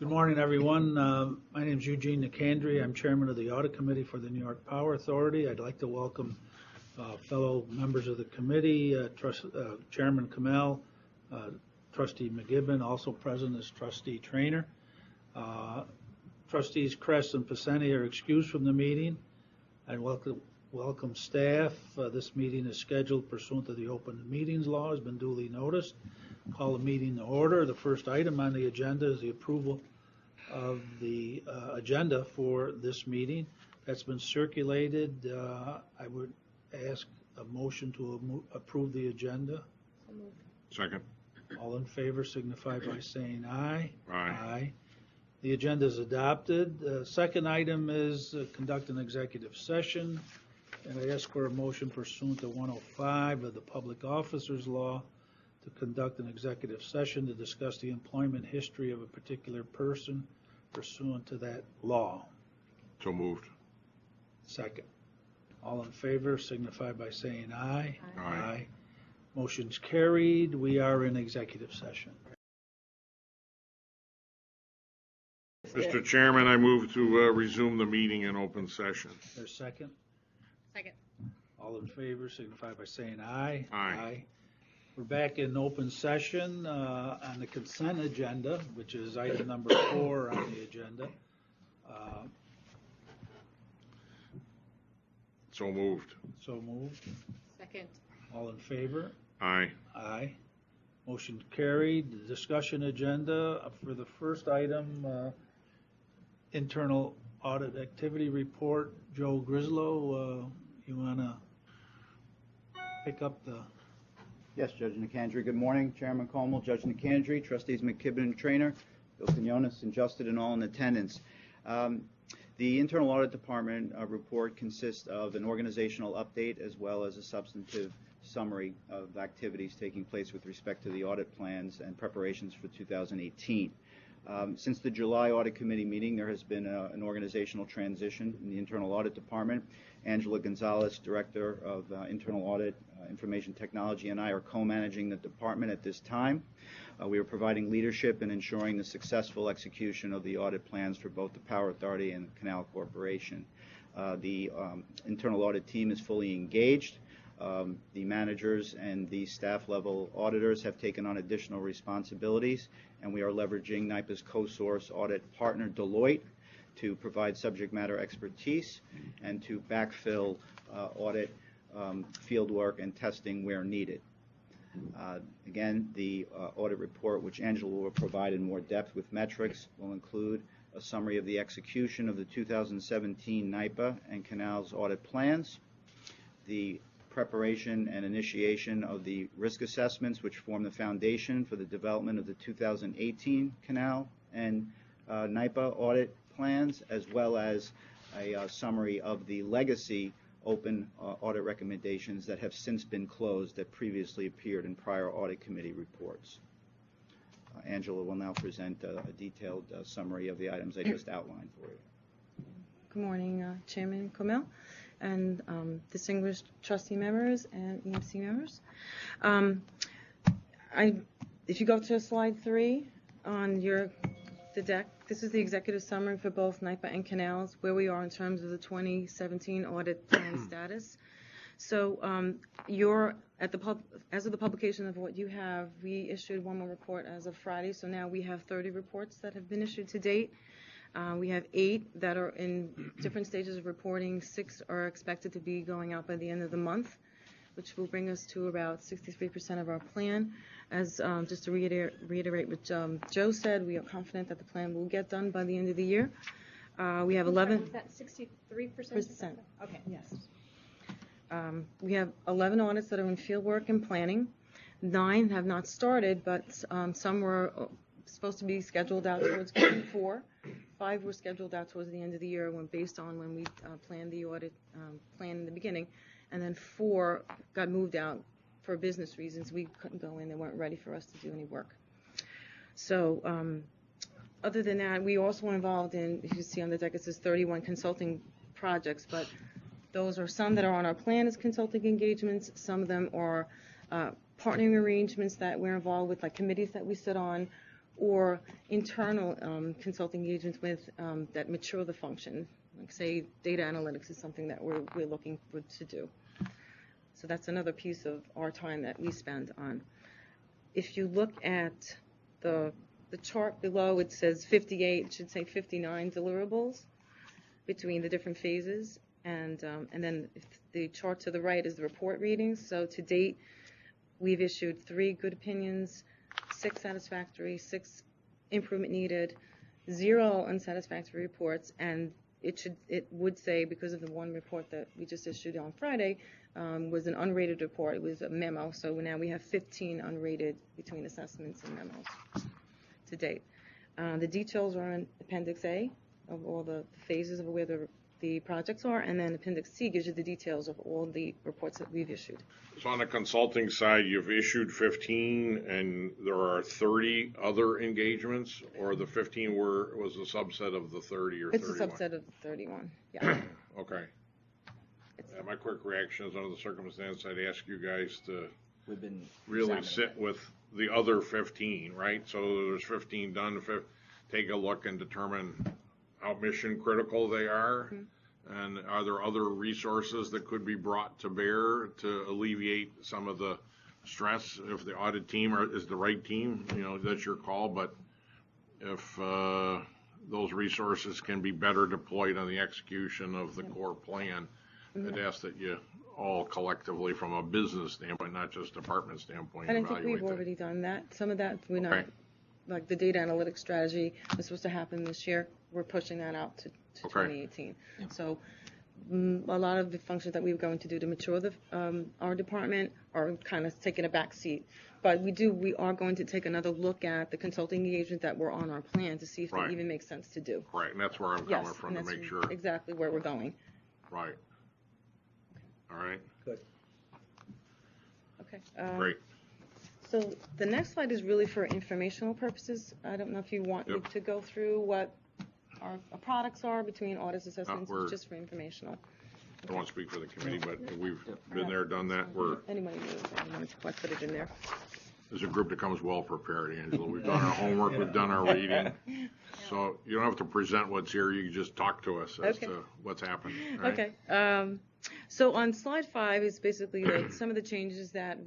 Good morning, everyone. My name is Eugene Nicandri. I'm chairman of the Audit Committee for the New York Power Authority. I'd like to welcome fellow members of the committee, Chairman Canal, Trustee McGibbon, also present is Trustee Trainer. Trustees Kress and Paceni are excused from the meeting. I welcome staff. This meeting is scheduled pursuant to the Open Meetings Law, has been duly noticed. Call the meeting to order. The first item on the agenda is the approval of the agenda for this meeting. That's been circulated. I would ask a motion to approve the agenda. Second. All in favor signify by saying aye. Aye. Aye. The agenda is adopted. Second item is conduct an executive session. And I ask for a motion pursuant to 105 of the Public Officers Law to conduct an executive session to discuss the employment history of a particular person pursuant to that law. So moved. Second. All in favor signify by saying aye. Aye. Aye. Motion's carried. We are in executive session. Mr. Chairman, I move to resume the meeting in open session. There's second. Second. All in favor signify by saying aye. Aye. We're back in open session on the consent agenda, which is item number 4 on the agenda. So moved. So moved. Second. All in favor? Aye. Aye. Motion carried. The discussion agenda for the first item, internal audit activity report. Joe Grislow, you want to pick up the... Yes, Judge Nicandri. Good morning, Chairman Como, Judge Nicandri, Trustees McKibben and Trainer, Bill Quinones, and Justin, and all in attendance. The Internal Audit Department report consists of an organizational update as well as a substantive summary of activities taking place with respect to the audit plans and preparations for 2018. Since the July Audit Committee meeting, there has been an organizational transition in the Internal Audit Department. Angela Gonzalez, Director of Internal Audit, Information Technology, and I are co-managing the department at this time. We are providing leadership in ensuring the successful execution of the audit plans for both the Power Authority and Canal Corporation. The internal audit team is fully engaged. The managers and the staff level auditors have taken on additional responsibilities, and we are leveraging NYPA's co-source audit partner Deloitte to provide subject matter expertise and to backfill audit field work and testing where needed. Again, the audit report, which Angela will provide in more depth with metrics, will include a summary of the execution of the 2017 NYPA and Canal's audit plans, the preparation and initiation of the risk assessments which form the foundation for the development of the 2018 Canal and NYPA audit plans, as well as a summary of the legacy open audit recommendations that have since been closed that previously appeared in prior audit committee reports. Angela will now present a detailed summary of the items I just outlined for you. Good morning, Chairman Comel and distinguished trustee members and EMC members. If you go to slide 3 on the deck, this is the executive summary for both NYPA and Canals, where we are in terms of the 2017 audit plan status. So as of the publication of what you have, we issued one more report as of Friday, so now we have 30 reports that have been issued to date. We have 8 that are in different stages of reporting. 6 are expected to be going out by the end of the month, which will bring us to about 63% of our plan. As just to reiterate what Joe said, we are confident that the plan will get done by the end of the year. We have 11. Was that 63%? Okay. Yes. We have 11 audits that are in field work and planning. 9 have not started, but some were supposed to be scheduled out towards Q4. 5 were scheduled out towards the end of the year based on when we planned the audit plan in the beginning. And then 4 got moved out for business reasons. We couldn't go in. They weren't ready for us to do any work. So other than that, we also were involved in, if you see on the deck, it says 31 consulting projects, but those are some that are on our plan as consulting engagements. Some of them are partnering arrangements that we're involved with, like committees that we sit on, or internal consulting engagements with that mature the function. Like say data analytics is something that we're looking to do. So that's another piece of our time that we spend on. If you look at the chart below, it says 58, it should say 59 deliverables between the different phases. And then if the chart to the right is the report readings. So to date, we've issued 3 good opinions, 6 satisfactory, 6 improvement needed, 0 unsatisfactory reports, and it would say, because of the one report that we just issued on Friday, was an unrated report. It was a memo, so now we have 15 unrated between assessments and memos to date. The details are in Appendix A of all the phases of where the projects are, and then Appendix C gives you the details of all the reports that we've issued. So on the consulting side, you've issued 15, and there are 30 other engagements, or the 15 was a subset of the 30 or 31? It's a subset of the 31, yeah. Okay. My quick reaction is, under the circumstance, I'd ask you guys to really sit with the other 15, right? So there's 15 done, take a look and determine how mission critical they are. Mm-hmm. And are there other resources that could be brought to bear to alleviate some of the stress? If the audit team is the right team, that's your call. But if those resources can be better deployed on the execution of the core plan, I'd ask that you all collectively, from a business standpoint, not just department standpoint, and I think we've already done that. Some of that we're not, like the data analytics strategy was supposed to happen this year. We're pushing that out to 2018. Yeah. So a lot of the functions that we were going to do to mature our department are kind of taking a back seat. But we are going to take another look at the consulting engagement that were on our plan to see if they even make sense to do. Right, and that's where I'm coming from, to make sure. Exactly where we're going. Right. All right. Good. Okay. Great. So the next slide is really for informational purposes. I don't know if you want me to go through what our products are between audits, assessments, just for informational. I don't want to speak for the committee, but we've been there, done that. Anybody knows, anyone can put it in there. There's a group that comes well prepared, Angela. We've done our homework, we've done our reading. So you don't have to present what's here, you can just talk to us as to what's happened. Right? Okay. So on slide 5 is basically some of the changes that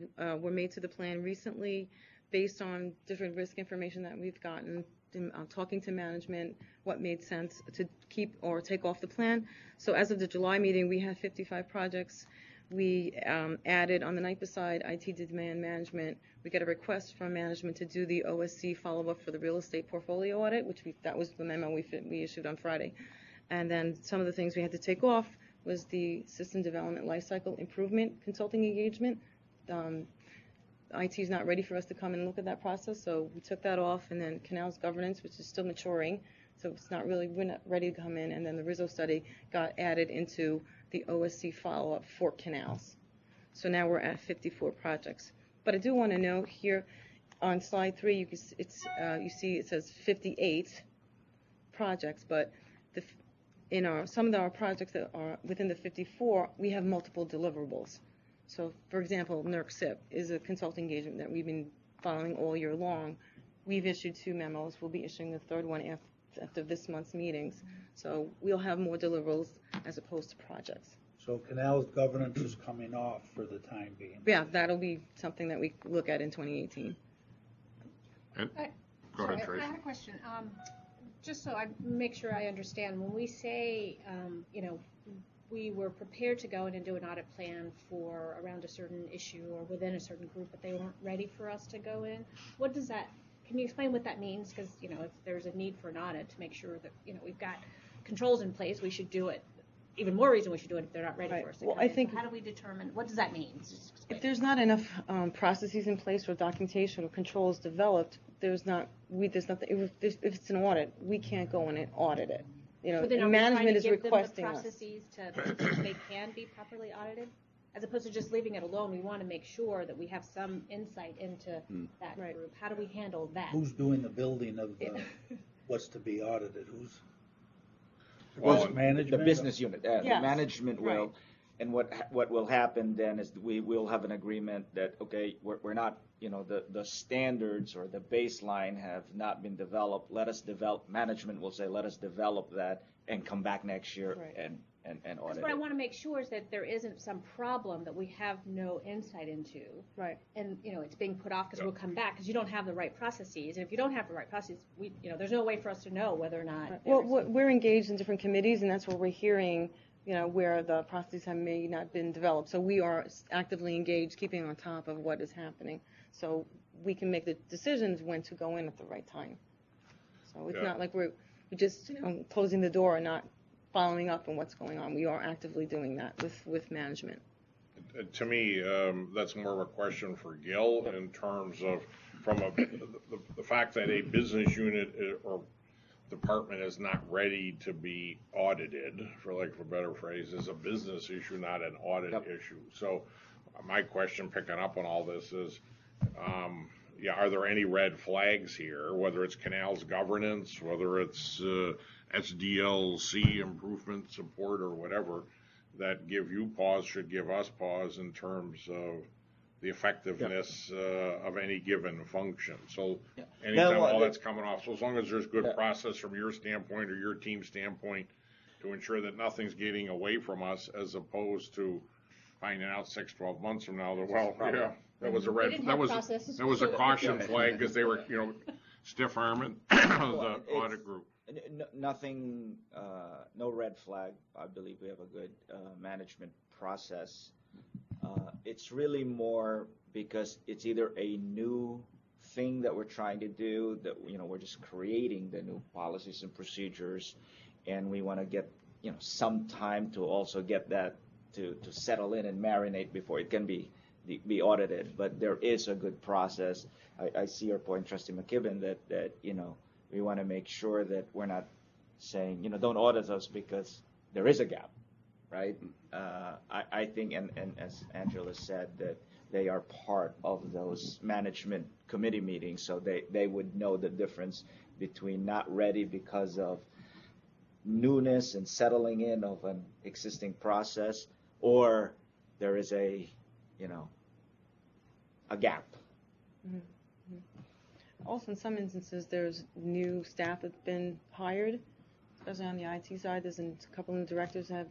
were made to the plan recently based on different risk information that we've gotten, talking to management, what made sense to keep or take off the plan. So as of the July meeting, we had 55 projects. We added on the NIPA side, IT demand management. We got a request from management to do the OSC follow-up for the real estate portfolio audit, that was the memo we issued on Friday. And then some of the things we had to take off was the system development lifecycle improvement consulting engagement. IT is not ready for us to come and look at that process, so we took that off. And then Canal's governance, which is still maturing, so we're not ready to come in. And then the Rizzo study got added into the OSC follow-up for Canals. So now we're at 54 projects. But I do want to note here on slide 3, you see it says 58 projects, but some of our projects that are within the 54, we have multiple deliverables. So, for example, NERC-CIP is a consulting engagement that we've been following all year long. We've issued 2 memos. We'll be issuing the 3rd one after this month's meetings. So we'll have more deliverables as opposed to projects. So Canal's governance is coming off for the time being. Yeah, that'll be something that we look at in 2018. And, go ahead, Tracy. I have a question. Just so I make sure I understand, when we say, we were prepared to go in and do an audit plan for around a certain issue or within a certain group, but they weren't ready for us to go in, what does that, can you explain what that means? Because, if there's a need for an audit to make sure that, we've got controls in place, we should do it. Even more reason we should do it if they're not ready for us to come in. So how do we determine, what does that mean? If there's not enough processes in place or documentation or controls developed, there's nothing. If it's an audit, we can't go in and audit it. Management is requesting us. Processes to they can be properly audited, as opposed to just leaving it alone. We want to make sure that we have some insight into that group. How do we handle that? Who's doing the building of what's to be audited? Who's Well, management? The business unit, the management will. Right. And what will happen then is we will have an agreement that, okay, we're not, the standards or the baseline have not been developed. Let us develop, management will say, let us develop that and come back next year Right. and That's audit what I it. want to make sure is that there isn't some problem that we have no insight into. Right. And, it's being put off because we'll come back because you don't have the right processes. And if you don't have the right processes, there's no way for us to know whether or not. Well, we're engaged in different committees, and that's where we're hearing, where the processes have may not been developed. So we are actively engaged, keeping on top of what is happening, so we can make the decisions when to go in at the right time. So it's not like we're just closing the door and not following up on what's going on. We are actively doing that with management. To me, that's more of a question for Gil in terms of the fact that a business unit or department is not ready to be audited, for lack of a better phrase, is a business issue, not an audit issue. So my question, picking up on all this, is, are there any red flags here, whether it's Canal's governance, whether it's SDLC improvement support or whatever, that give you pause, should give us pause in terms of the effectiveness of any given function. So anytime all that's coming off, so as long as there's good process from your standpoint or your team's standpoint to ensure that nothing's getting away from us, as opposed to finding out 6-12 months from now that, that was a caution flag because they were, stiff arming the audit group. Nothing, no red flag. I believe we have a good management process. It's really more because it's either a new thing that we're trying to do, that we're just creating the new policies and procedures, and we want to get some time to also get that to settle in and marinate before it can be audited. But there is a good process. I see your point, Trustee McKibben, that we want to make sure that we're not saying don't audit us because there is a gap. Right? I think, and as Angela said, that they are part of those management committee meetings, so they would know the difference between not ready because of newness and settling in of an existing process, or there is a gap. Mm-hmm. Also, in some instances, there's new staff that's been hired, especially on the IT side. There's a couple of directors have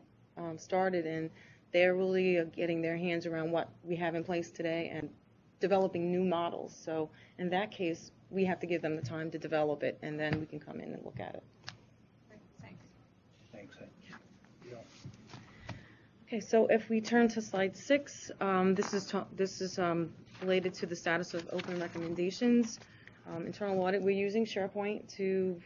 started, and they're really getting their hands around what we have in place today and developing new models. So in that case, we have to give them the time to develop it, and then we can come in and look at it. Thanks. Okay, so if we turn to slide 6, this is related to the status of open recommendations. Internal audit, we're using SharePoint to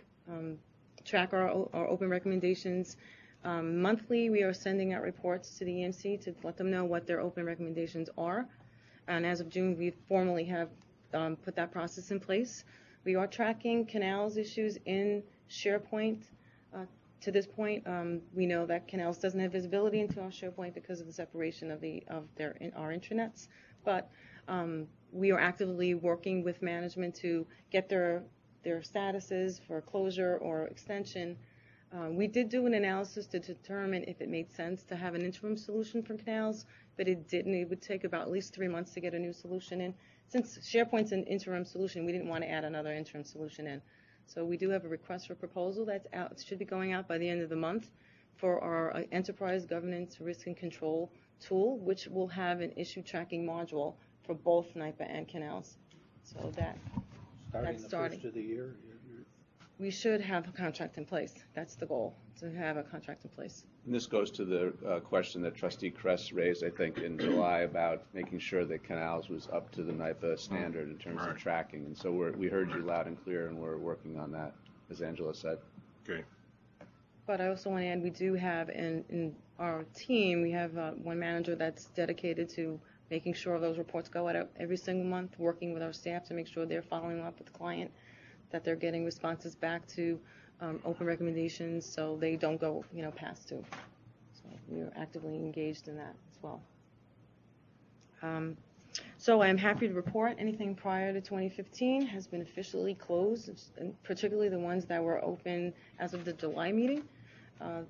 track our open recommendations. Monthly, we are sending out reports to the EMC to let them know what their open recommendations are. And as of June, we formally have put that process in place. We are tracking Canal's issues in SharePoint. To this point, we know that Canal's doesn't have visibility into our SharePoint because of the separation of our intranets. But we are actively working with management to get their statuses for closure or extension. We did do an analysis to determine if it made sense to have an interim solution for Canals, but it didn't. It would take about at least 3 months to get a new solution in. Since SharePoint's an interim solution, we didn't want to add another interim solution in. So we do have a request for proposal that's out. It should be going out by the end of the month for our enterprise governance risk and control tool, which will have an issue tracking module for both NIPA and Canals. So that's starting. The first of the year. We should have a contract in place. That's the goal, to have a contract in place. And this goes to the question that Trustee Kress raised, I think, in July about making sure that Canals was up to the NIPA standard in terms of tracking. And so we heard you loud and clear, and we're working on that, as Angela said. Okay. But I also want to add, we do have in our team, we have one manager that's dedicated to making sure those reports go out every single month, working with our staff to make sure they're following up with the client, that they're getting responses back to open recommendations so they don't go, past due. So we're actively engaged in that as well. So I'm happy to report anything prior to 2015 has been officially closed, and particularly the ones that were open as of the July meeting.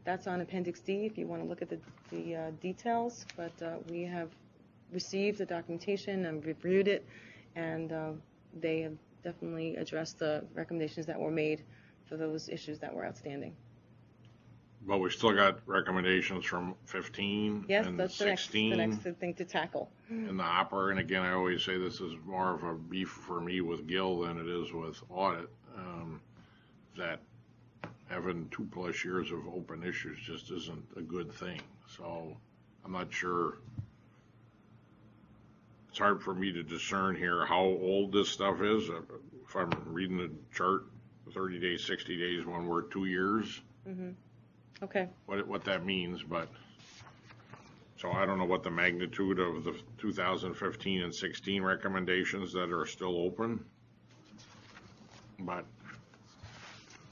That's on Appendix D if you want to look at the details, but we have received the documentation and reviewed it, and they have definitely addressed the recommendations that were made for those issues that were outstanding. But we still got recommendations from 15 Yes, and that's the 16 next thing to tackle. in the hopper. And again, I always say this is more of a beef for me with Gil than it is with audit. That having 2+ years of open issues just isn't a good thing. So I'm not sure. It's hard for me to discern here how old this stuff is. If I'm reading the chart, 30 days, 60 days, when we're 2 years. Mm-hmm. Okay. What that means, but so I don't know what the magnitude of the 2015 and 16 recommendations that are still open, but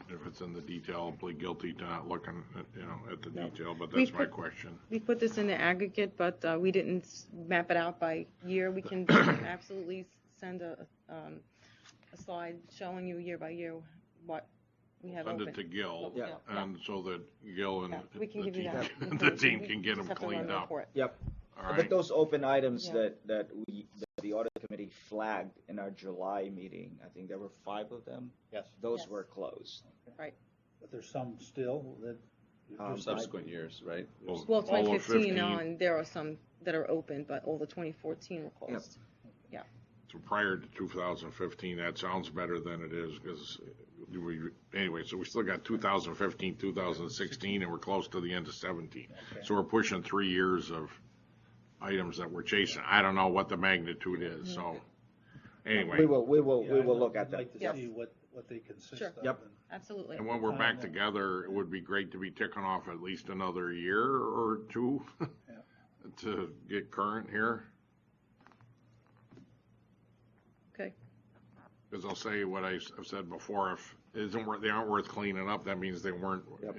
if it's in the detail, I'll plead guilty to not looking at the detail, but that's my question. We put this in the aggregate, but we didn't map it out by year. We can absolutely send a slide showing you year by year what we have Send open. it to Gil, Yeah. and so that Gil and We can the give you team, that. the team can get Just them have to run cleaned the up. report. Yep. All But right. those open items Yeah. that the audit committee flagged in our July meeting, I think there were 5 of them. Yes. Those Yes. were closed. But there's some still that. Subsequent years, right? Well, All of 2015 15. on, there are some that are open, but all the 2014 were closed. So prior to 2015, that sounds better than it is, because anyway, so we still got 2015, 2016, and we're close to the end of 17. Okay. So we're pushing 3 years of items that we're chasing. I don't know what the magnitude is, so anyway. We will Yeah, look at I'd them. like to Yes. see what they consist Sure. of. Yep. and- Absolutely. And when we're back together, it would be great to be ticking off at least another year or two to get current here. Okay. Because I'll say what I've said before, if they aren't worth cleaning up, that means they weren't, Yep.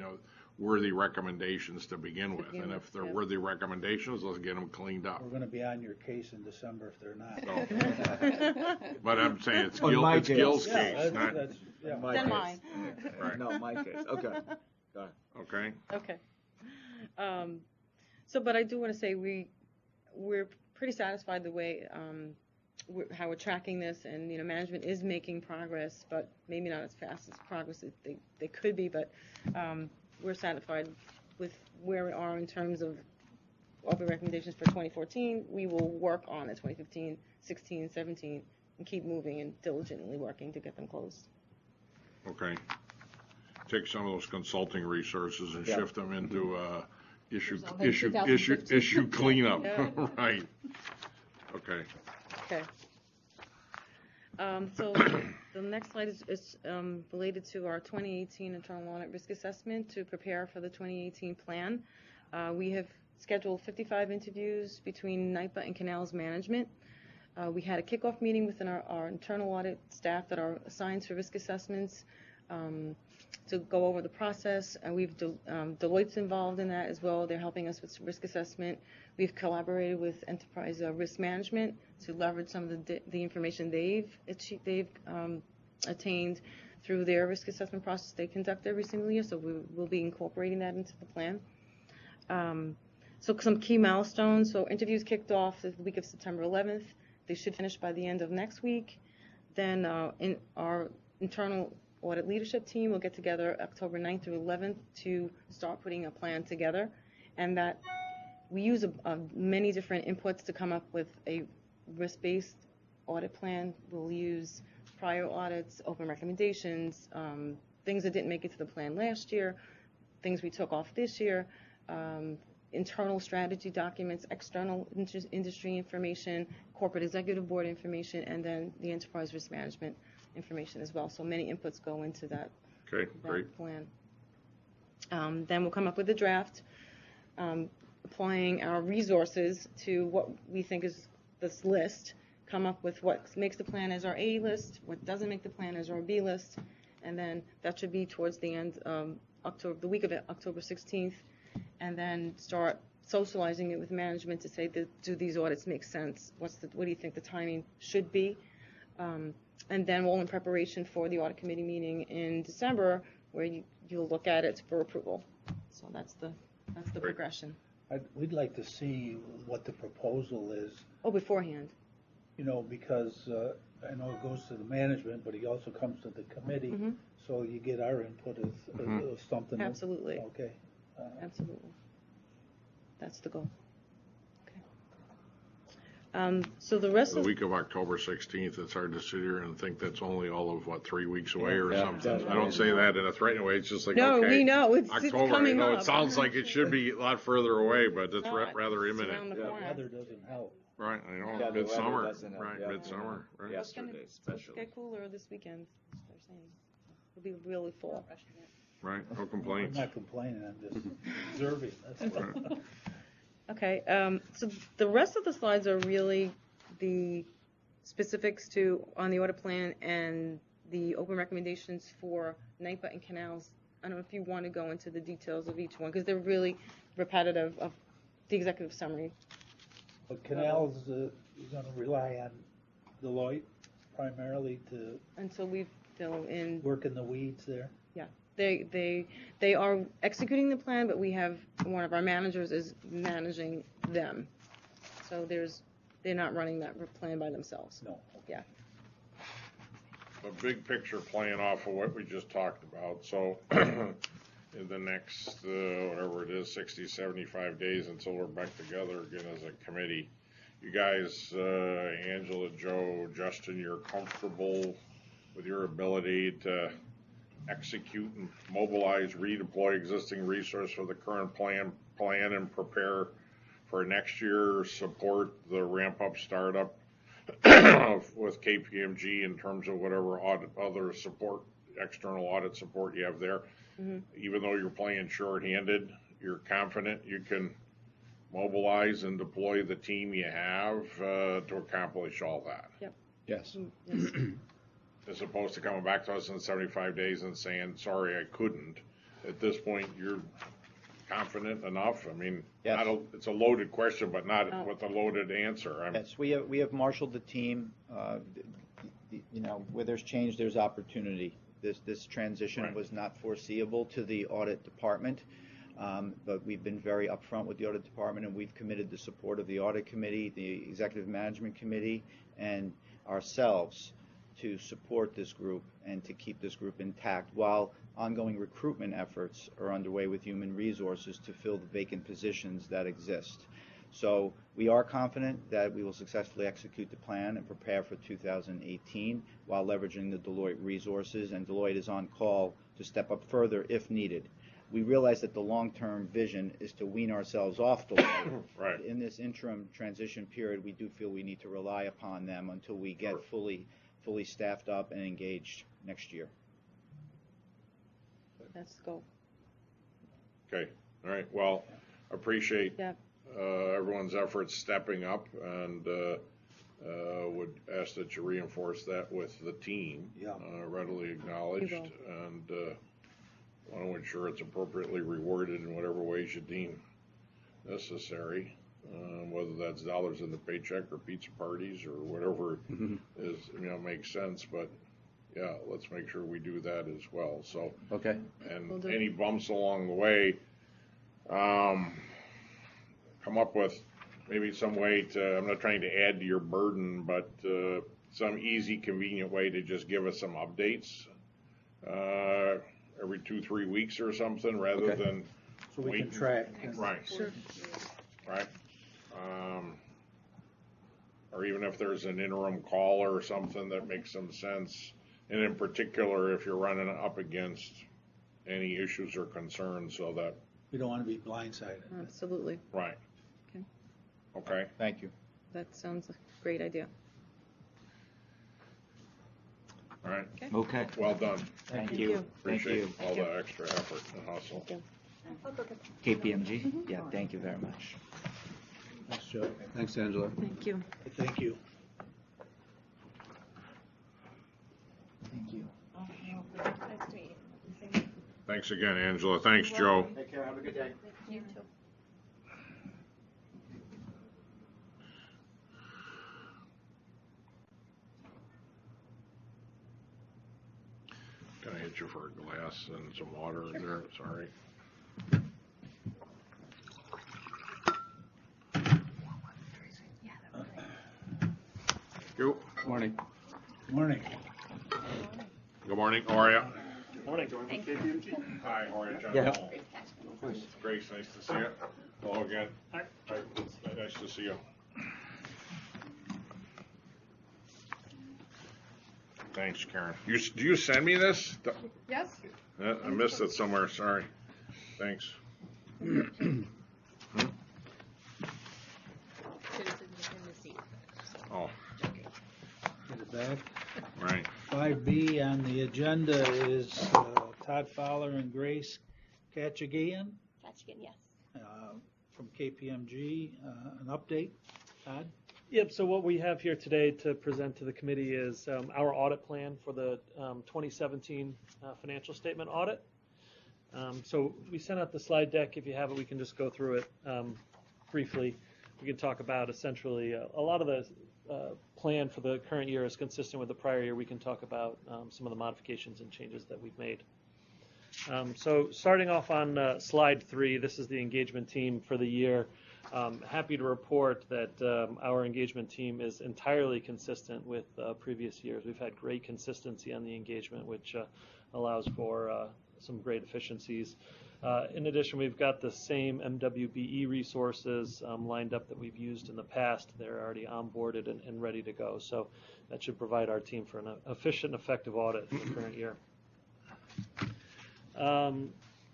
worthy recommendations to begin with. begin And with, if they're yeah. worthy recommendations, let's get them cleaned up. We're gonna be on your case in December if they're not. So, but I'm saying it's On my Gil's case. Yeah, case, not, that's, yeah. My Then case. mine. right, No, my case. Okay. okay? Okay. So, but I do want to say we're pretty satisfied the way how we're tracking this, and management is making progress, but maybe not as fast as progress as they could be. But we're satisfied with where we are in terms of open recommendations for 2014. We will work on the 2015, 16, 17, and keep moving and diligently working to get them closed. Okay. Take some of those consulting resources and Yeah. shift them into issue Resolve in 2015. issue cleanup. Yeah. Right. Okay. Okay. So the next slide is related to our 2018 internal audit risk assessment to prepare for the 2018 plan. We have scheduled 55 interviews between NYPA and Canal's management. We had a kickoff meeting within our internal audit staff that are assigned to risk assessments to go over the process, and Deloitte's involved in that as well. They're helping us with risk assessment. We've collaborated with Enterprise Risk Management to leverage some of the information they've attained through their risk assessment process they conduct every single year, so we will be incorporating that into the plan. So some key milestones. So interviews kicked off the week of September 11th. They should finish by the end of next week. Then in our internal audit leadership team will get together October 9th through 11th to start putting a plan together, and that we use many different inputs to come up with a risk-based audit plan. We'll use prior audits, open recommendations, things that didn't make it to the plan last year, things we took off this year, internal strategy documents, external industry information, corporate executive board information, and then the enterprise risk management information as well. So many inputs go into that, Okay, great. plan. Then we'll come up with a draft, applying our resources to what we think is this list, come up with what makes the plan as our A list, what doesn't make the plan as our B list, and then that should be towards the end of October, the week of October 16th, and then start socializing it with management to say, do these audits make sense? What do you think the timing should be? And then we'll in preparation for the audit committee meeting in December, where you'll look at it for approval. So that's the Great. progression. We'd like to see what the proposal is, Oh, beforehand. because I know it goes to the management, but he also comes to the committee, Mhm. so you get our input of something. Absolutely. Okay. Absolutely. That's the goal. Okay. So the rest The of week of October 16th, it's hard to sit here and think that's only all of, 3 weeks away or Yeah. something. Yeah. I don't say that in a threatening way, it's just like, no, okay. we know it's October, coming up. it sounds like it should be a lot further away, but it's Not. rather It's imminent. around the Yeah. corner. Weather doesn't help. Right, I know, Yeah, the midsummer, weather doesn't help, right, yeah. midsummer, right. Yesterday It's supposed to especially. get cooler this weekend. They're saying it'll be really full. Right, no I'm complaints. not complaining, I'm just observing, that's all. Okay, so the rest of the slides are really the specifics on the audit plan and the open recommendations for NIPA and canals. I don't know if you want to go into the details of each one, because they're really repetitive of the executive summary. But Canal's, you're gonna rely on Deloitte primarily to Until we fill in, work in the weeds there. they are executing the plan, but we have, one of our managers is managing them. So they're not running that plan by themselves. No. Yeah. A big picture playing off of what we just talked about, so in the next, whatever it is, 60, 75 days until we're back together again as a committee, you guys, Angela, Joe, Justin, you're comfortable with your ability to execute and mobilize, redeploy existing resource for the current plan and prepare for next year, support the ramp-up startup with KPMG in terms of whatever other support, external audit support you have there. Mm-hmm. Even though you're playing short-handed, you're confident you can mobilize and deploy the team you have to accomplish all that. Yes. Yes. As opposed to coming back to us in 75 days and saying, sorry, I couldn't. At this point, you're confident enough? I mean, Yes. it's a loaded question, but not Oh. with a loaded answer. Yes, we have marshaled the team. Where there's change, there's opportunity. This transition Right. was not foreseeable to the audit department, but we've been very upfront with the audit department, and we've committed the support of the audit committee, the executive management committee, and ourselves to support this group and to keep this group intact while ongoing recruitment efforts are underway with human resources to fill the vacant positions that exist. So we are confident that we will successfully execute the plan and prepare for 2018 while leveraging the Deloitte resources, and Deloitte is on call to step up further if needed. We realize that the long-term vision is to wean ourselves off Deloitte. Right. In this interim transition period, we do feel we need to rely upon them until we get Sure. fully staffed up and engaged next year. That's the goal. Okay, all right, well, appreciate Yeah. Everyone's efforts stepping up, and would ask that you reinforce that with the team. Yeah. Readily acknowledged, You and want to ensure it's appropriately rewarded in whatever ways you deem necessary, whether that's dollars in the paycheck or pizza parties or whatever is, makes sense, but yeah, let's make sure we do that as well, so. Okay. And Will do. any bumps along the way, come up with maybe some way to, I'm not trying to add to your burden, but some easy, convenient way to just give us some updates every 2-3 weeks or something, rather Okay. than So we can waiting. track. Right. Sure. Right. Or even if there's an interim call or something that makes some sense, and in particular, if you're running up against any issues or concerns, so that, We don't want to be blindsided. Absolutely. right. Okay. Okay. Thank you. That sounds like a great idea. All right. Okay. Well done. Thank Thank you. you. Thank Appreciate you. all the extra effort and hustle. Thank you. KPMG? Yeah, thank you very much. Thanks, Joe. Thanks, Angela. Thank you. Thank you. Thank you. Nice to meet you. Thanks again, Angela. Thanks, Joe. Take care. Have a good day. You too. Can I hit you for a glass and some water in there? Sorry. You. Morning. Morning. Good morning, how are you? Morning, Jordan from KPMG. Hi, how are you, John? Yeah. Grace, nice to see you. Hello again. Hi. Nice to see you. Thanks, Karen. Do you send me this? Yes? I missed it somewhere, sorry. Thanks. Citizens in the seat. Oh, Get it back. right. 5B on the agenda is Todd Fowler and Grace Katchigian Katchigian, yes. from KPMG. An update, Todd? Yep, so what we have here today to present to the committee is our audit plan for the 2017 financial statement audit. So we sent out the slide deck. If you have it, we can just go through it briefly. We can talk about essentially a lot of the plan for the current year is consistent with the prior year. We can talk about some of the modifications and changes that we've made. So starting off on slide 3, this is the engagement team for the year. Happy to report that our engagement team is entirely consistent with previous years. We've had great consistency on the engagement, which allows for some great efficiencies. In addition, we've got the same MWBE resources lined up that we've used in the past. They're already onboarded and ready to go. So that should provide our team for an efficient, effective audit for the current year.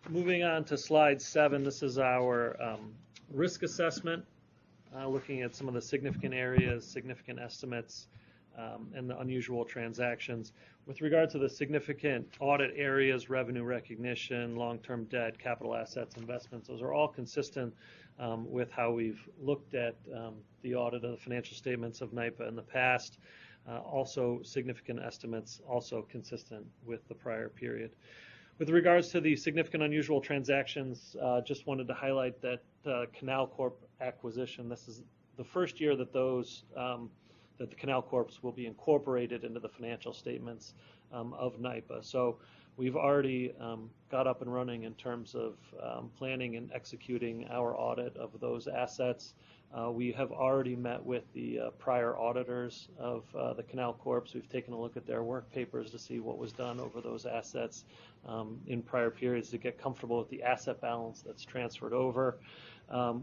Moving on to slide 7, this is our risk assessment, looking at some of the significant areas, significant estimates, and the unusual transactions. With regard to the significant audit areas, revenue recognition, long-term debt, capital assets, investments, those are all consistent with how we've looked at the audit of the financial statements of NYPA in the past. Also significant estimates, also consistent with the prior period. With regards to the significant unusual transactions, just wanted to highlight that Canal Corp acquisition, this is the first year that those that the Canal Corps will be incorporated into the financial statements of NYPA. So we've already got up and running in terms of planning and executing our audit of those assets. We have already met with the prior auditors of the Canal Corps. We've taken a look at their work papers to see what was done over those assets in prior periods to get comfortable with the asset balance that's transferred over.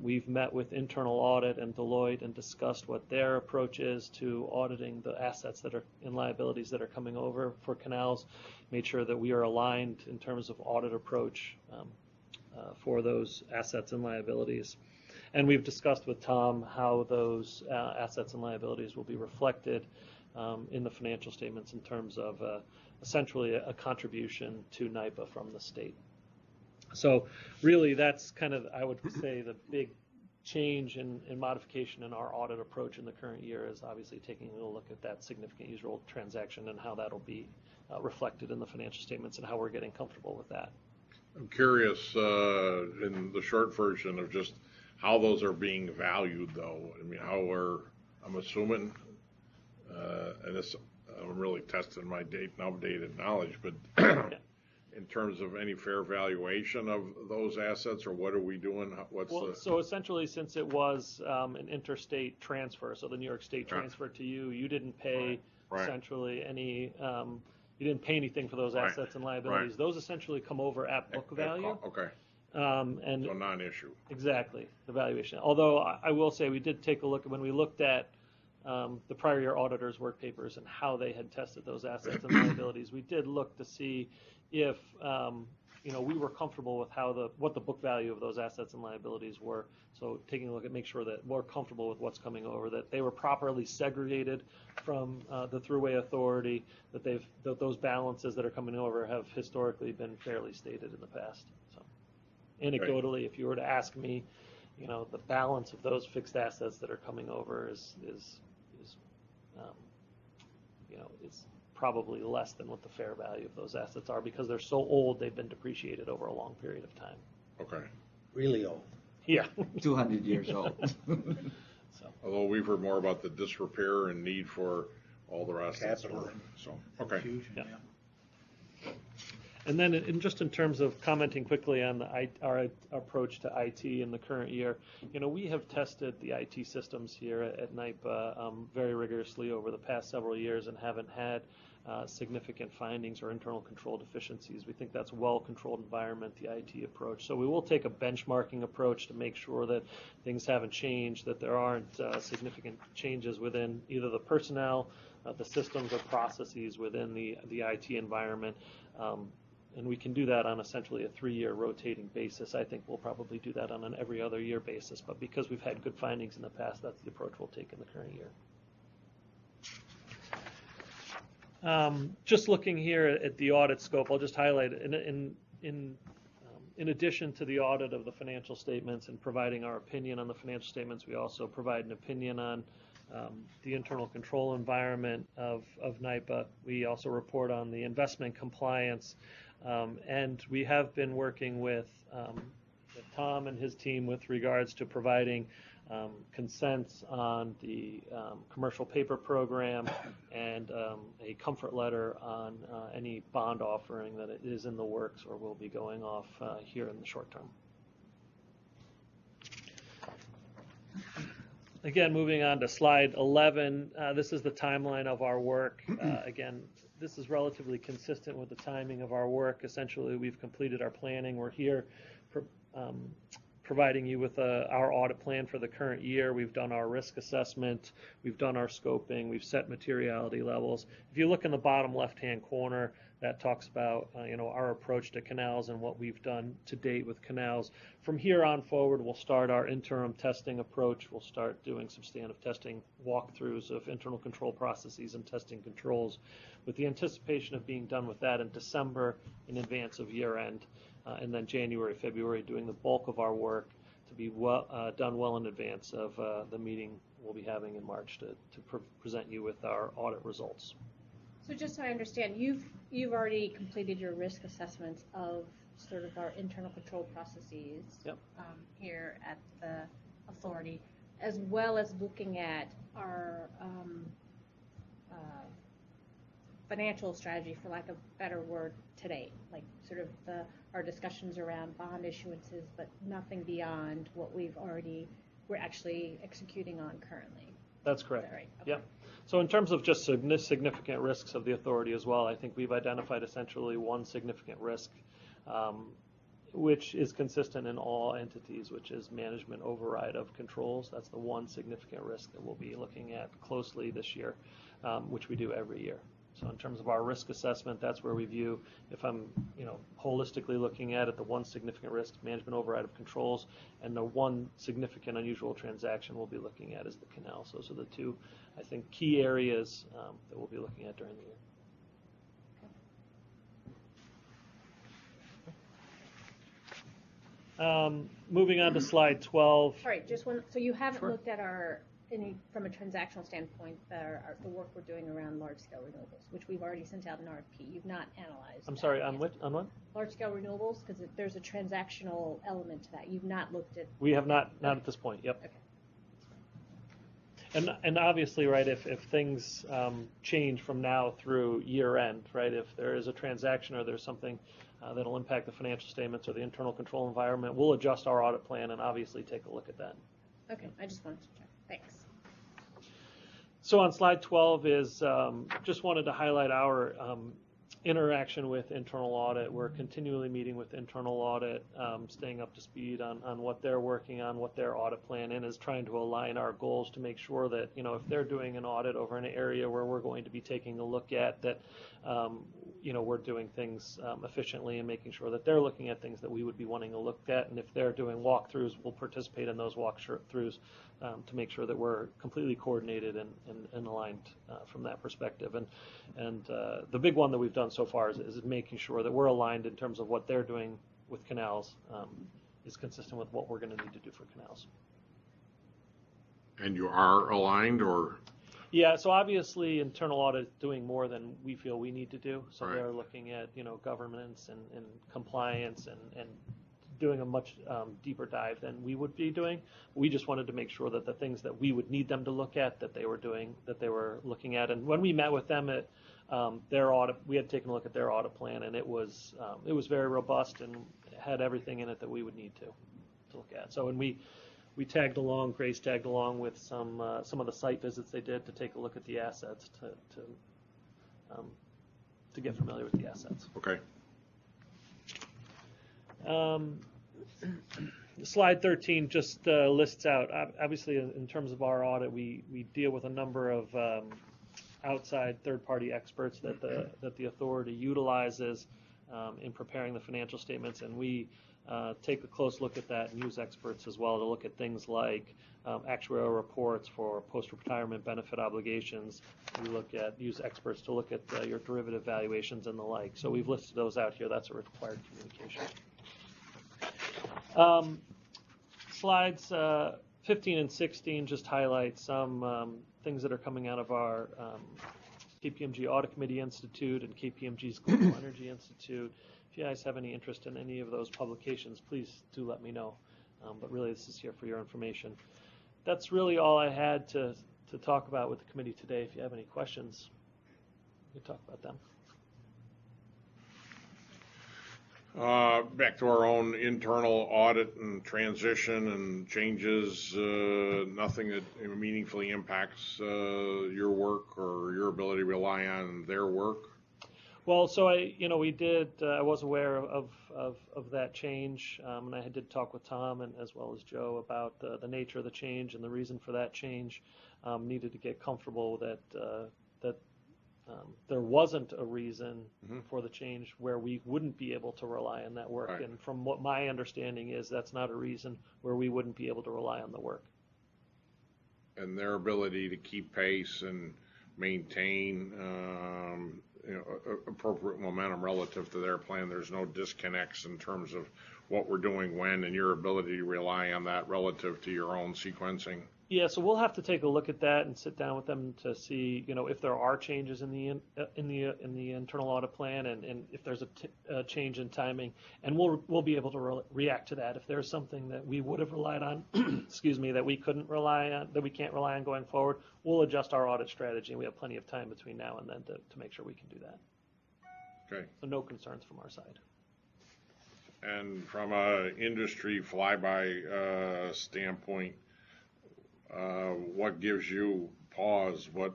We've met with internal audit and Deloitte and discussed what their approach is to auditing the assets that are and liabilities that are coming over for canals, made sure that we are aligned in terms of audit approach for those assets and liabilities. And we've discussed with Tom how those assets and liabilities will be reflected in the financial statements in terms of essentially a contribution to NYPA from the state. So really that's kind of, I would say, the big change in modification in our audit approach in the current year is obviously taking a look at that significant usual transaction and how that'll be reflected in the financial statements and how we're getting comfortable with that. I'm curious in the short version of just how those are being valued, though. I mean, I'm assuming, and I'm really testing my outdated knowledge, but in terms of any fair valuation of those assets, or what are we doing? So essentially, since it was an interstate transfer, so the New York State transferred to you, you didn't pay essentially any. You didn't pay anything for those assets and liabilities. Those essentially come over at book value. Okay. And so non-issue. Exactly, the valuation. Although I will say we did take a look when we looked at the prior year auditors' work papers and how they had tested those assets and liabilities. We did look to see if we were comfortable with what the book value of those assets and liabilities were. So taking a look at make sure that we're comfortable with what's coming over, that they were properly segregated from the Thruway Authority, that those balances that are coming over have historically been fairly stated in the past. So anecdotally, if you were to ask me, the balance of those fixed assets that are coming over is probably less than what the fair value of those assets are because they're so old they've been depreciated over a long period of time. Okay. Really old. Yeah. 200 years old. Although we've heard more about the disrepair and need for all the rest. Capital. So okay. Infusion, yeah. And then just in terms of commenting quickly on our approach to IT in the current year, we have tested the IT systems here at NYPA very rigorously over the past several years and haven't had significant findings or internal control deficiencies. We think that's a well-controlled environment, the IT approach. So we will take a benchmarking approach to make sure that things haven't changed, that there aren't significant changes within either the personnel, the systems, or processes within the IT environment. And we can do that on essentially a 3-year rotating basis. I think we'll probably do that on an every other year basis. But because we've had good findings in the past, that's the approach we'll take in the current year. Just looking here at the audit scope, I'll just highlight in addition to the audit of the financial statements and providing our opinion on the financial statements, we also provide an opinion on the internal control environment of NYPA. We also report on the investment compliance, and we have been working with Tom and his team with regards to providing consents on the commercial paper program and a comfort letter on any bond offering that is in the works or will be going off here in the short term. Again, moving on to slide 11, this is the timeline of our work. Again, this is relatively consistent with the timing of our work. Essentially, we've completed our planning. We're here providing you with our audit plan for the current year. We've done our risk assessment. We've done our scoping. We've set materiality levels. If you look in the bottom left-hand corner, that talks about our approach to canals and what we've done to date with canals. From here on forward, we'll start our interim testing approach. We'll start doing substantive testing walkthroughs of internal control processes and testing controls, with the anticipation of being done with that in December in advance of year end, and then January, February doing the bulk of our work to be done well in advance of the meeting we'll be having in March to present you with our audit results. So just so I understand, you've already completed your risk assessments of sort of our internal control processes. Yep. Here at the authority, as well as looking at our financial strategy, for lack of a better word, today, like sort of our discussions around bond issuances, but nothing beyond what we're actually executing on currently. That's correct. Is that right? Okay. Yep. So in terms of just significant risks of the authority as well, I think we've identified essentially one significant risk, which is consistent in all entities, which is management override of controls. That's the one significant risk that we'll be looking at closely this year, which we do every year. So in terms of our risk assessment, that's where we view, if I'm holistically looking at it, the one significant risk, management override of controls, and the one significant unusual transaction we'll be looking at is the canal. So those are the two, I think, key areas that we'll be looking at during the year. Moving on to slide 12. Sorry, just one. So you haven't Sure. looked at from a transactional standpoint, the work we're doing around large-scale renewables, which we've already sent out an RFP. You've not analyzed. I'm that sorry, yet. on what? Large-scale renewables, because there's a transactional element to that. You've not looked at. We have not at this point. Yep. Okay. And obviously, right, if things change from now through year end, right, if there is a transaction or there's something that'll impact the financial statements or the internal control environment, we'll adjust our audit plan and obviously take a look at that. Okay, I just wanted to check. Thanks. So on slide 12 is just wanted to highlight our interaction with internal audit. We're continually meeting with internal audit, staying up to speed on what they're working on, what their audit plan is, trying to align our goals to make sure that, if they're doing an audit over an area where we're going to be taking a look at, that, we're doing things efficiently and making sure that they're looking at things that we would be wanting to look at. And if they're doing walkthroughs, we'll participate in those walkthroughs to make sure that we're completely coordinated and aligned from that perspective. And the big one that we've done so far is making sure that we're aligned in terms of what they're doing with canals is consistent with what we're going to need to do for canals. And you are aligned, or? Yeah, so obviously internal audit is doing more than we feel we need to do. So Right. they're looking at, governance and compliance and doing a much deeper dive than we would be doing. We just wanted to make sure that the things that we would need them to look at, that they were looking at. And when we met with them at their audit, we had taken a look at their audit plan, and it was very robust and had everything in it that we would need to look at. So, and we tagged along, Grace tagged along with some of the site visits they did to take a look at the assets to get familiar with the assets. Okay. Slide 13 just lists out, obviously in terms of our audit, we deal with a number of outside third-party experts that the authority utilizes in preparing the financial statements, and we take a close look at that and use experts as well to look at things like actuarial reports for post-retirement benefit obligations. We use experts to look at your derivative valuations and the like. So we've listed those out here. That's a required communication. Slides 15 and 16 just highlight some things that are coming out of our KPMG Audit Committee Institute and KPMG's Global Energy Institute. If you guys have any interest in any of those publications, please do let me know. But really, this is here for your information. That's really all I had to talk about with the committee today. If you have any questions, we can talk about them. Back to our own internal audit and transition and changes, nothing that meaningfully impacts your work or your ability to rely on their work. Well, so I was aware of that change, and I did talk with Tom and as well as Joe about the nature of the change and the reason for that change. Needed to get comfortable that there wasn't a reason for the change where we wouldn't be able to rely on that work. Right. And from what my understanding is, that's not a reason where we wouldn't be able to rely on the work. And their ability to keep pace and maintain appropriate momentum relative to their plan. There's no disconnects in terms of what we're doing when and your ability to rely on that relative to your own sequencing. Yeah, so we'll have to take a look at that and sit down with them to see, if there are changes in the internal audit plan, and if there's a change in timing, and we'll be able to react to that. If there's something that we would have relied on, excuse me, that we couldn't rely on, that we can't rely on going forward, we'll adjust our audit strategy, and we have plenty of time between now and then to make sure we can do that. Okay. So no concerns from our side. And from a industry flyby standpoint, what gives you pause? What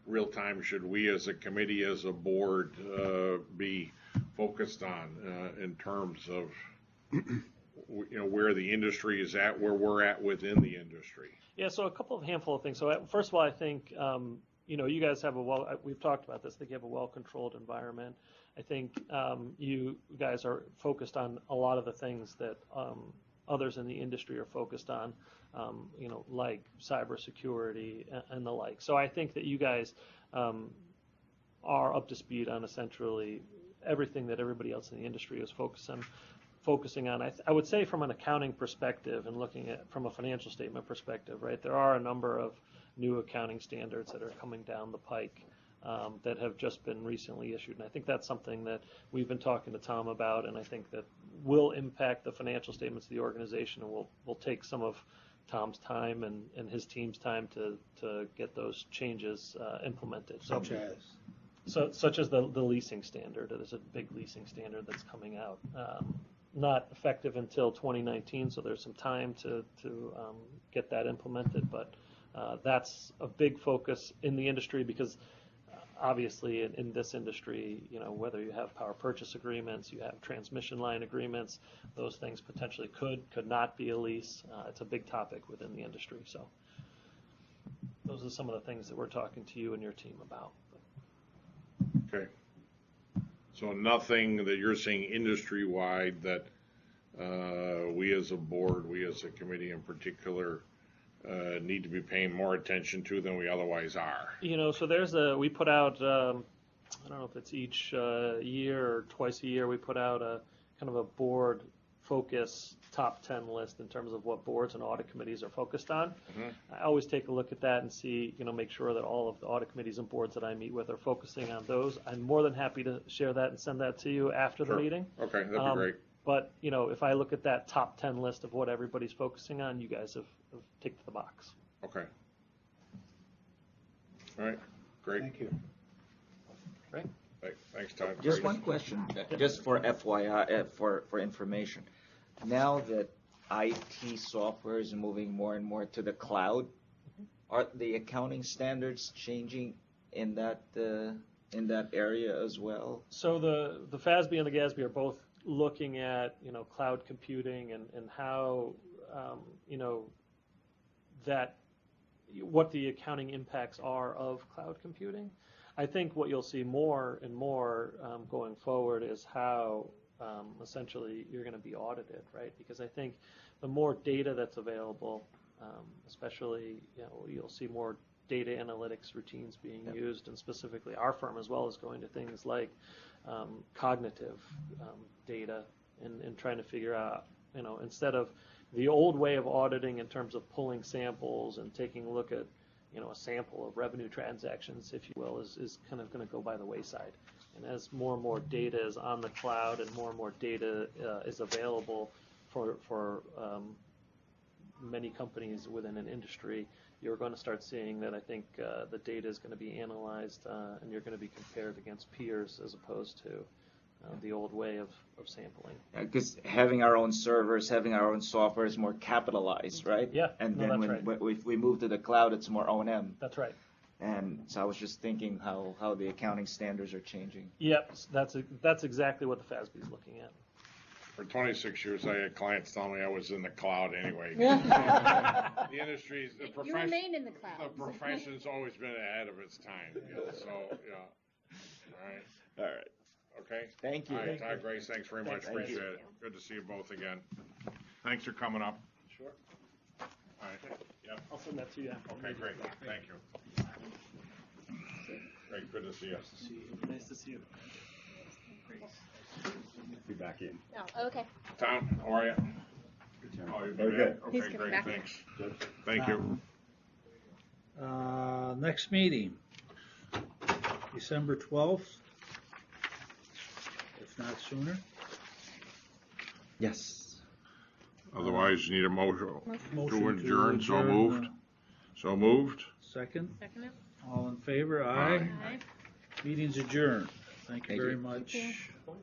real time should we as a committee, as a board, be focused on in terms of where the industry is at, where we're at within the industry? Yeah, so a handful of things. So first of all, I think you guys have we've talked about this. I think you have a well-controlled environment. I think you guys are focused on a lot of the things that others in the industry are focused on, like cybersecurity and the like. So I think that you guys are up to speed on essentially everything that everybody else in the industry is focusing on. I would say from an accounting perspective and looking at from a financial statement perspective, right, there are a number of new accounting standards that are coming down the pike that have just been recently issued. And I think that's something that we've been talking to Tom about, and I think that will impact the financial statements of the organization, and will take some of Tom's time and his team's time to get those changes implemented. Such as the leasing standard. There's a big leasing standard that's coming out. Not effective until 2019, so there's some time to get that implemented, but that's a big focus in the industry because obviously in this industry, whether you have power purchase agreements, you have transmission line agreements, those things potentially could not be a lease. It's a big topic within the industry. So those are some of the things that we're talking to you and your team about. Okay. So nothing that you're seeing industry-wide that we as a board, we as a committee in particular, need to be paying more attention to than we otherwise are. So we put out, I don't know if it's each year or twice a year, we put out a kind of a board focus top 10 list in terms of what boards and audit committees are focused on. Mm-hmm. I always take a look at that and see, make sure that all of the audit committees and boards that I meet with are focusing on those. I'm more than happy to share that and send that to you after the meeting. Okay, that'd be great. But, if I look at that top 10 list of what everybody's focusing on, you guys have ticked the box. Okay. All right, great. Thank you. Right? Thanks, Todd. Just Great. one question, just for FYI, for information. Now that IT software is moving more and more to the cloud, are the accounting standards changing in that area as well? So the FASB and the GASB are both looking at, cloud computing and how, what the accounting impacts are of cloud computing. I think what you'll see more and more going forward is how essentially you're going to be audited, right? Because I think the more data that's available, especially, you'll see more data analytics routines being used, and specifically our firm as well is going to things like cognitive data and trying to figure out, instead of the old way of auditing in terms of pulling samples and taking a look at, a sample of revenue transactions, if you will, is kind of going to go by the wayside. And as more and more data is on the cloud and more data is available for many companies within an industry, you're going to start seeing that I think the data is going to be analyzed and you're going to be compared against peers as opposed to the old way of sampling. Because having our own servers, having our own software is more capitalized, right? Yeah, And no, then that's if we move to the cloud, it's more O&M. That's right. And so I was just thinking how the accounting standards are changing. Yep, that's exactly what the FASB is looking at. For 26 years, I had clients tell me I was in the cloud anyway. The industry's, the You remain in the cloud. The profession's always been ahead of its time. So, yeah. All right. Okay. Thank you. All right, Todd, Grace, thanks very much. Thank you. Appreciate it. Good to see you both again. Thanks for coming up. Sure. All right. Yep. I'll send that to you. Okay, great. Thank you. Great. Good to see you. Nice to see you. Be back in. Oh, okay. Tom, how are you? Oh, you're Very good. He's Okay, coming great. back. Thanks. Thank you. Next meeting, December 12th, if not sooner. Yes. Otherwise, you need a motion Motion to adjourn. So adjourn, moved. So moved. Second, Second it? all in favor? Aye. Aye. Meeting's adjourned. Thank you Thank very you. much. Thank you.